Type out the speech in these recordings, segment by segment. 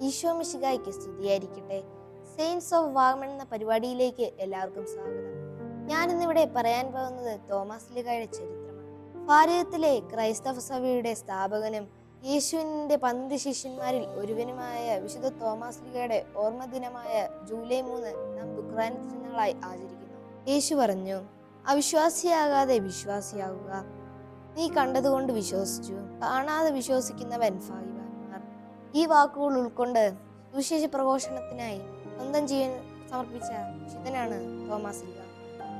ഈശോ മിശിഹായ്ക്ക് സ്തുതിയായിരിക്കട്ടെ. Saints of വാഗ്മൺ എന്ന പരിപാടിയിലേക്ക് എല്ലാവർക്കും സ്വാഗതം. ഞാനിന്നിവിടെ പറയാൻ പോകുന്നത് തോമസ് ലീഗയുടെ ചരിത്രമാണ്. ഭാരതത്തിലെ ക്രൈസ്തവ സഭയുടെ സ്ഥാപകനും യേശുവിന്റെ 12 ശിഷ്യന്മാരിൽ ഒരുവനുമായ വിശുദ്ധ തോമസ് ലീഗയുടെ ഓർമ്മദിനമായ ജൂലൈ 3 നാം ദുഃഖാന തിരുനാളായി ആചരിക്കുന്നു. യേശു പറഞ്ഞു, അവിശ്വാസിയാകാതെ വിശ്വാസിയാകുക. നീ കണ്ടതുകൊണ്ട് വിശ്വസിച്ചു, കാണാതെ വിശ്വസിക്കുന്നവൻ ഭാഗ്യവാന്മാർ. ഈ വാക്കുകൾ ഉൾക്കൊണ്ട് സുവിശേഷ പ്രഘോഷണത്തിനായി സ്വന്തം ജീവൻ സമർപ്പിച്ച വിശുദ്ധനാണ് തോമസ് ലീഗ.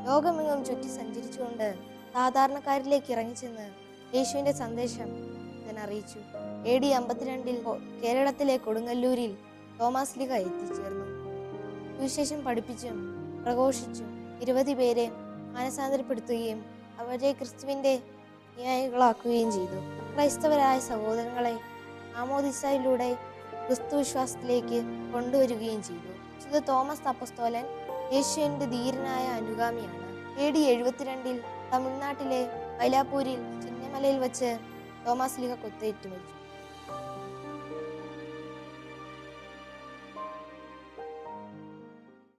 ലോകമെങ്ങും ചുറ്റി സഞ്ചരിച്ചുകൊണ്ട് സാധാരണക്കാരിലേക്ക് ഇറങ്ങിച്ചെന്ന് യേശുവിന്റെ സന്ദേശം അറിയിച്ചു. AD 52 കേരളത്തിലെ കൊടുങ്ങല്ലൂരിൽ തോമസ് ലീഗ എത്തിച്ചേർന്നു. സുവിശേഷം പഠിപ്പിച്ചും പ്രഘോഷിച്ചും നിരവധി പേരെ മാനസാന്തരപ്പെടുത്തുകയും അവരെ ക്രിസ്തുവിന്റെ ന്യായികളാക്കുകയും ചെയ്തു. ക്രൈസ്തവരായ സഹോദരങ്ങളെ മാമോദിസയിലൂടെ ക്രിസ്തു വിശ്വാസത്തിലേക്ക് കൊണ്ടുവരികയും ചെയ്തു. വിശുദ്ധ തോമസ് അപ്പസ്തോലൻ യേശുവിന്റെ ധീരനായ അനുഗാമിയാണ്. AD 72 തമിഴ്നാട്ടിലെ മൈലാപ്പൂരിൽ ചിന്നമലയിൽ വെച്ച് തോമസ് ലീഗ കൊത്തേറ്റു മരിച്ചു.